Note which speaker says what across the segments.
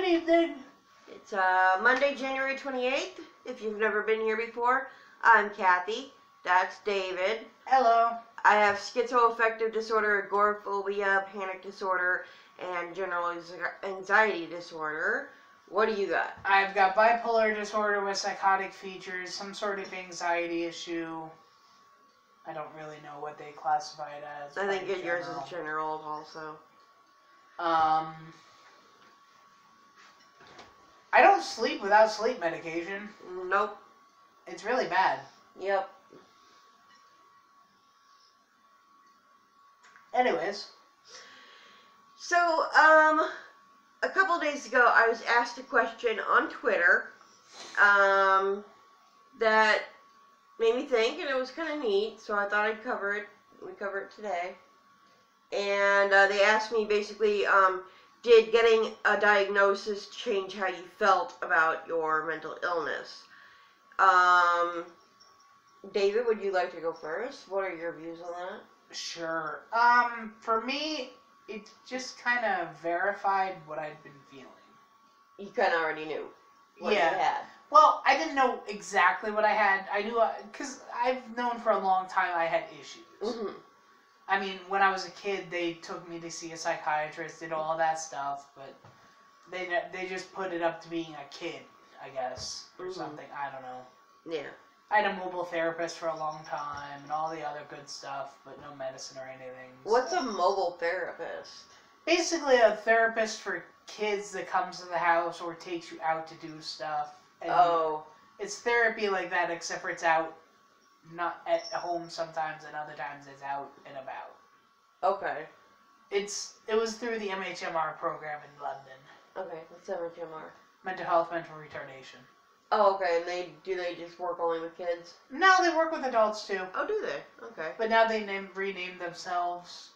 Speaker 1: Good evening.
Speaker 2: It's Monday, January 28th. If you've never been here before, I'm Cathy. That's David.
Speaker 1: Hello.
Speaker 2: I have schizoaffective disorder, agoraphobia, panic disorder, and general anxiety disorder. What do you got?
Speaker 1: I've got bipolar disorder with psychotic features, some sort of anxiety issue. I don't really know what they classify it as.
Speaker 2: I think yours is general also.
Speaker 1: I don't sleep without sleep medication.
Speaker 2: Nope.
Speaker 1: It's really bad.
Speaker 2: Yep.
Speaker 1: Anyways.
Speaker 2: So, a couple days ago, I was asked a question on Twitter, that made me think, and it was kind of neat, so I thought I'd cover it. We cover it today. And, they asked me basically, did getting a diagnosis change how you felt about your mental illness? David, would you like to go first? What are your views on that?
Speaker 1: Sure. For me, it just kind of verified what I'd been feeling.
Speaker 2: You kind of already knew what you had.
Speaker 1: Well, I didn't know exactly what I had. I knew, because I've known for a long time I had issues.
Speaker 2: Mm-hmm.
Speaker 1: I mean, when I was a kid, they took me to see a psychiatrist, did all that stuff, but they just put it up to being a kid, I guess, or something. I don't know.
Speaker 2: Yeah.
Speaker 1: I had a mobile therapist for a long time and all the other good stuff, but no medicine or anything.
Speaker 2: What's a mobile therapist?
Speaker 1: Basically a therapist for kids that comes to the house or takes you out to do stuff. And it's therapy like that, except for it's out, not at home sometimes, and other times it's out and about.
Speaker 2: Okay.
Speaker 1: It was through the MHMR program in London.
Speaker 2: Okay, what's MHMR?
Speaker 1: Mental health, mental retardation.
Speaker 2: Oh, okay, and do they just work only with kids?
Speaker 1: No, they work with adults too.
Speaker 2: Oh, do they? Okay.
Speaker 1: But now they renamed themselves.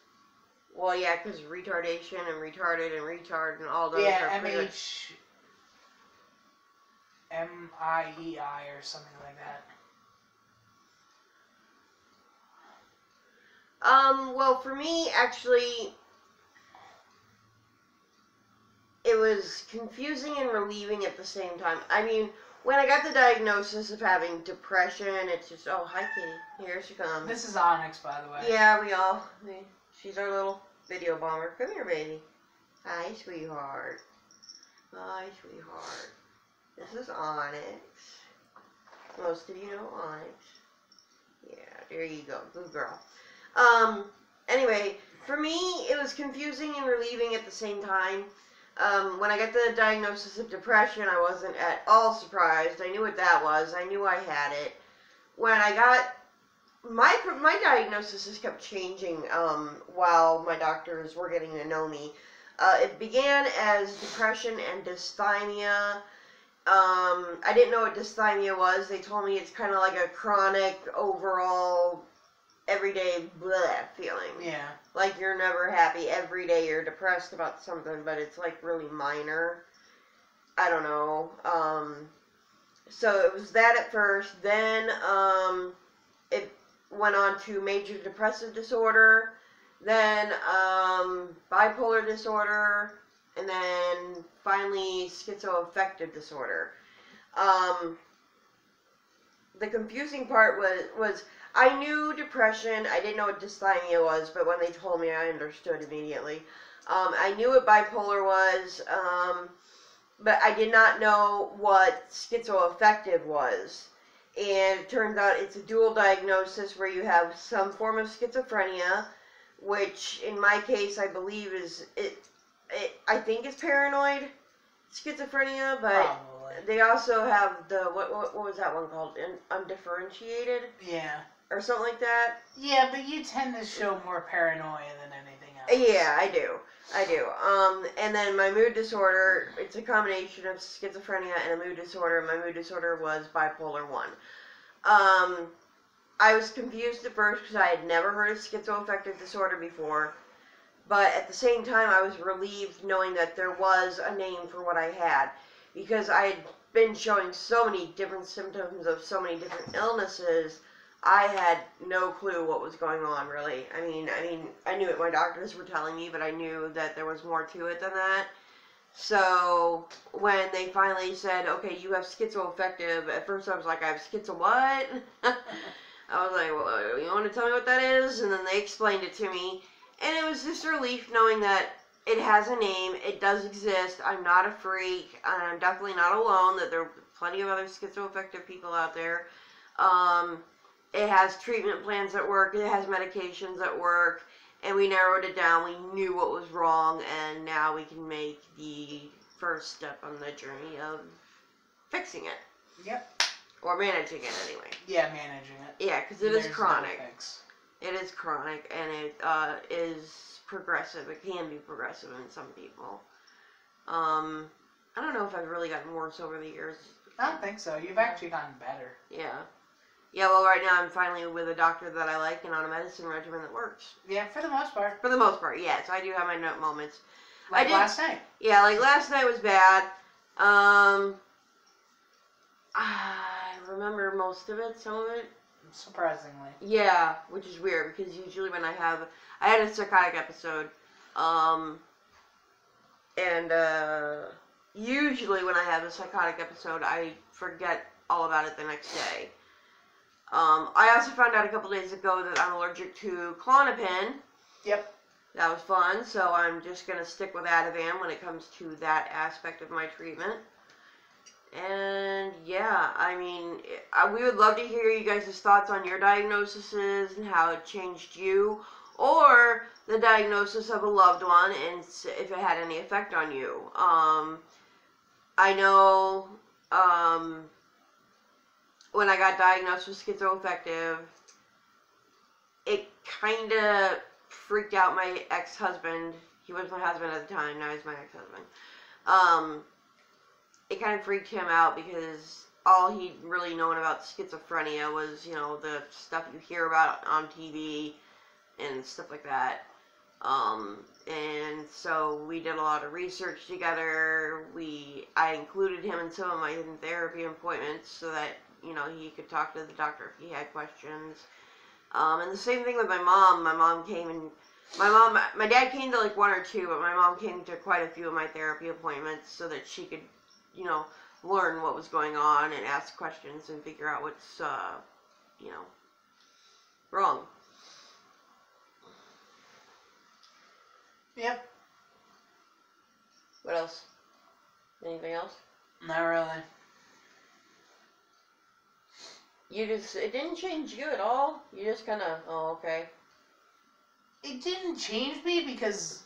Speaker 2: Well, yeah, because retardation and retarded and retard and all those
Speaker 1: yeah,
Speaker 2: are pretty
Speaker 1: M-I-E-I or something like that.
Speaker 2: Well, for me, actually, it was confusing and relieving at the same time. I mean, when I got the diagnosis of having depression, it's just, oh, hi, Kitty. Here she comes.
Speaker 1: This is Onyx, by the way.
Speaker 2: Yeah, she's our little video bomber. Come here, baby. Hi, sweetheart. Hi, sweetheart. This is Onyx. Most of you know Onyx. Yeah, there you go. Good girl. Anyway, for me, it was confusing and relieving at the same time. When I got the diagnosis of depression, I wasn't at all surprised. I knew what that was. I knew I had it. When I got my diagnosis just kept changing while my doctors were getting to know me. It began as depression and dysthymia. I didn't know what dysthymia was. They told me it's kind of like a chronic, overall, everyday bleh feeling.
Speaker 1: Yeah.
Speaker 2: Like you're never happy. Every day you're depressed about something, but it's like really minor. I don't know. So it was that at first. Then it went on to major depressive disorder. Then bipolar disorder. And then finally schizoaffective disorder. The confusing part was I knew depression. I didn't know what dysthymia was, but when they told me, I understood immediately. I knew what bipolar was, but I did not know what schizoaffective was. And it turns out it's a dual diagnosis where you have some form of schizophrenia, which in my case I believe is I think it's paranoid schizophrenia, but
Speaker 1: probably.
Speaker 2: They also have the what was that one called? Undifferentiated?
Speaker 1: Yeah.
Speaker 2: Or something like that?
Speaker 1: Yeah, but you tend to show more paranoia than anything else.
Speaker 2: Yeah, I do. And then my mood disorder, it's a combination of schizophrenia and a mood disorder. My mood disorder was bipolar 1. I was confused at first because I had never heard of schizoaffective disorder before. But at the same time, I was relieved knowing that there was a name for what I had. Because I had been showing so many different symptoms of so many different illnesses, I had no clue what was going on, really. I mean, I knew what my doctors were telling me, but I knew that there was more to it than that. So when they finally said, okay, you have schizoaffective, at first I was like, I have schizo what? I was like, well, you want to tell me what that is? And then they explained it to me. And it was just a relief knowing that it has a name, it does exist, I'm not a freak, and I'm definitely not alone, that there are plenty of other schizoaffective people out there. It has treatment plans that work, it has medications that work, and we narrowed it down, we knew what was wrong, and now we can make the first step on the journey of fixing it.
Speaker 1: Yep.
Speaker 2: Or managing it, anyway.
Speaker 1: Yeah, managing it.
Speaker 2: Yeah, because it is chronic.
Speaker 1: No fix.
Speaker 2: It is chronic, and it is progressive. It can be progressive in some people. I don't know if I've really gotten worse over the years.
Speaker 1: I don't think so. You've actually gotten better.
Speaker 2: Yeah. Yeah, well, right now I'm finally with a doctor that I like and on a medicine regimen that works.
Speaker 1: Yeah, for the most part.
Speaker 2: For the most part, yes. I do have my moments.
Speaker 1: Like last night.
Speaker 2: Yeah, like last night was bad. I remember most of it, some of it.
Speaker 1: Surprisingly.
Speaker 2: Yeah, which is weird because usually when I had a psychotic episode, and usually when I have a psychotic episode, I forget all about it the next day. I also found out a couple days ago that I'm allergic to Klonopin.
Speaker 1: Yep.
Speaker 2: That was fun, so I'm just going to stick with Ativan when it comes to that aspect of my treatment. And yeah, I mean, we would love to hear you guys' thoughts on your diagnoses and how it changed you, or the diagnosis of a loved one and if it had any effect on you. I know when I got diagnosed with schizoaffective, it kind of freaked out my ex-husband. He was my husband at the time, now he's my ex-husband. It kind of freaked him out because all he'd really known about schizophrenia was, you know, the stuff you hear about on TV and stuff like that. And so we did a lot of research together. I included him in some of my therapy appointments so that, you know, he could talk to the doctor if he had questions. And the same thing with my mom. My dad came to like one or two, but my mom came to quite a few of my therapy appointments so that she could, you know, learn what was going on and ask questions and figure out what's, you know, wrong.
Speaker 1: Yep.
Speaker 2: What else? Anything else?
Speaker 1: Not really.
Speaker 2: It didn't change you at all? You just kind of, oh, okay.
Speaker 1: It didn't change me because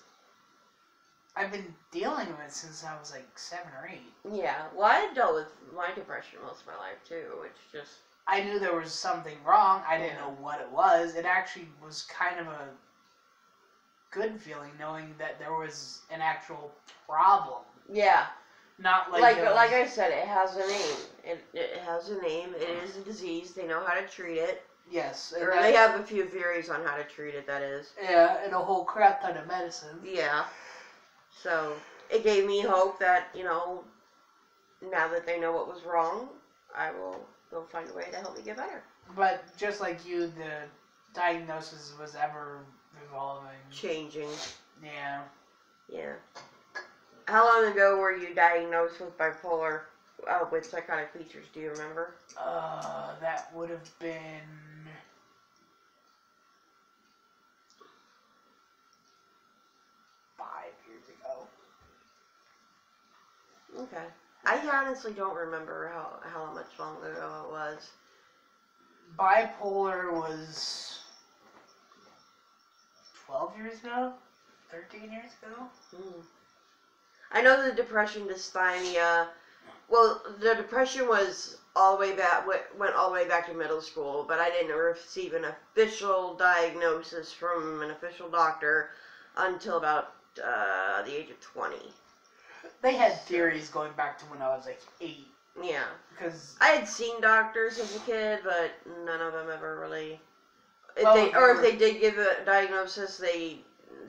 Speaker 1: I've been dealing with it since I was like 7 or 8.
Speaker 2: Yeah, well, I dealt with my depression most of my life too. It's just,
Speaker 1: I knew there was something wrong. I didn't know what it was. It actually was kind of a good feeling knowing that there was an actual problem.
Speaker 2: Yeah.
Speaker 1: Not like
Speaker 2: like I said, it has a name. It has a name. It is a disease. They know how to treat it.
Speaker 1: Yes.
Speaker 2: Or they have a few theories on how to treat it, that is.
Speaker 1: Yeah, and a whole crap ton of medicine.
Speaker 2: Yeah. So, it gave me hope that, you know, now that they know what was wrong, they'll find a way to help me get better.
Speaker 1: But just like you, the diagnosis was ever evolving.
Speaker 2: Changing.
Speaker 1: Yeah.
Speaker 2: Yeah. How long ago were you diagnosed with bipolar, with psychotic features? Do you remember?
Speaker 1: That would have been 5 years ago.
Speaker 2: Okay. I honestly don't remember how much longer ago it was.
Speaker 1: Bipolar was 12 years ago? 13 years ago?
Speaker 2: I know the depression, dysthymia. Well, the depression was all the way back, went all the way back to middle school, but I didn't receive an official diagnosis from an official doctor until about the age of 20.
Speaker 1: They had theories going back to when I was like 8.
Speaker 2: Yeah.
Speaker 1: Because
Speaker 2: I had seen doctors as a kid, but none of them ever really. If they did give a diagnosis, they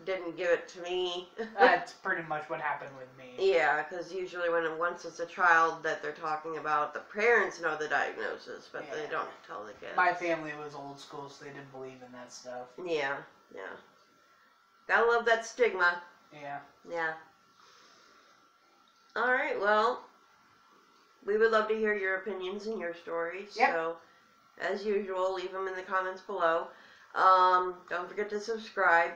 Speaker 2: didn't give it to me.
Speaker 1: That's pretty much what happened with me.
Speaker 2: Yeah, because usually once it's a child that they're talking about, the parents know the diagnosis, but they don't tell the kids.
Speaker 1: My family was old school, so they didn't believe in that stuff.
Speaker 2: Yeah, yeah. Gotta love that stigma.
Speaker 1: Yeah.
Speaker 2: Yeah. Alright, well, we would love to hear your opinions and your stories.
Speaker 1: Yep.
Speaker 2: So, as usual, leave them in the comments below. Don't forget to subscribe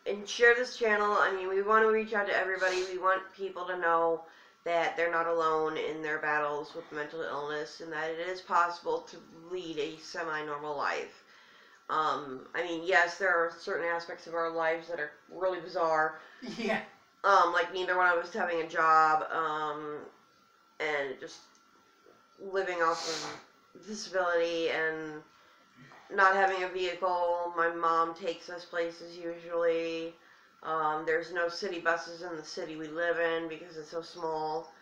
Speaker 2: and share this channel. I mean, we want to reach out to everybody. We want people to know that they're not alone in their battles with mental illness and that it is possible to lead a semi-normal life. I mean, yes, there are certain aspects of our lives that are really bizarre.
Speaker 1: Yeah.
Speaker 2: Like neither one of us having a job, and just living off of disability and not having a vehicle. My mom takes us places usually. There's no city buses in the city we live in because it's so small.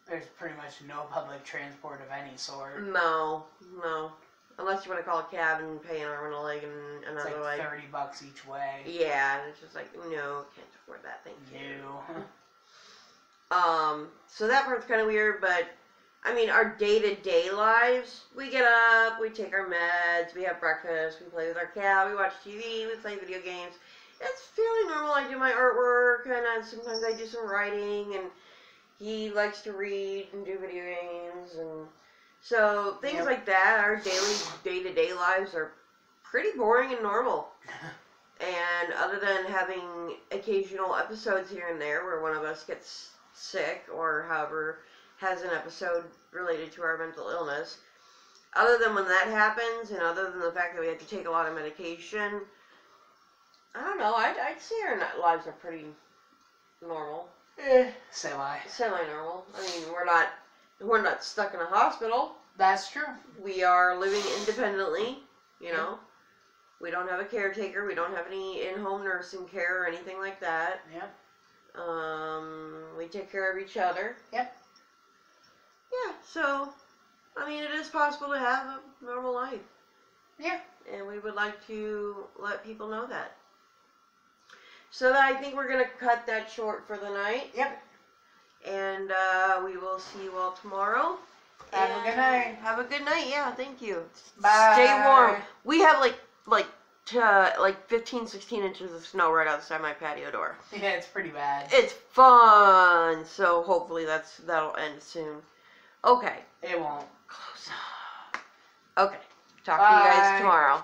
Speaker 1: There's pretty much no public transport of any sort.
Speaker 2: No. Unless you want to call a cab and pay an arm and a leg and another
Speaker 1: it's like
Speaker 2: leg.
Speaker 1: $30 each way.
Speaker 2: Yeah, and it's just like, no, can't afford that, thank you. So that part's kind of weird, but, I mean, our day-to-day lives, we get up, we take our meds, we have breakfast, we play with our cat, we watch TV, we play video games. It's fairly normal. I do my artwork, and sometimes I do some writing, and he likes to read and do video games, and so things like that. Our daily day-to-day lives are pretty boring and normal. And other than having occasional episodes here and there where one of us gets sick or however has an episode related to our mental illness, other than when that happens and other than the fact that we have to take a lot of medication, I don't know, I'd say our lives are pretty normal. Semi-normal. I mean, we're not stuck in a hospital.
Speaker 1: That's true.
Speaker 2: We are living independently, you know. We don't have a caretaker. We don't have any in-home nursing care or anything like that.
Speaker 1: Yep.
Speaker 2: We take care of each other.
Speaker 1: Yep.
Speaker 2: Yeah, so, I mean, it is possible to have a normal life.
Speaker 1: Yeah.
Speaker 2: And we would like to let people know that. So I think we're going to cut that short for the night.
Speaker 1: Yep.
Speaker 2: And we will see you all tomorrow.
Speaker 1: Have a good night.
Speaker 2: Have a good night. Yeah, thank you.
Speaker 1: Bye.
Speaker 2: Stay warm. We have like 15, 16 inches of snow right outside my patio door.
Speaker 1: Yeah, it's pretty bad.
Speaker 2: It's fun. So hopefully that'll end soon. Okay.
Speaker 1: It won't.
Speaker 2: Close up. Okay. Talk to you guys tomorrow.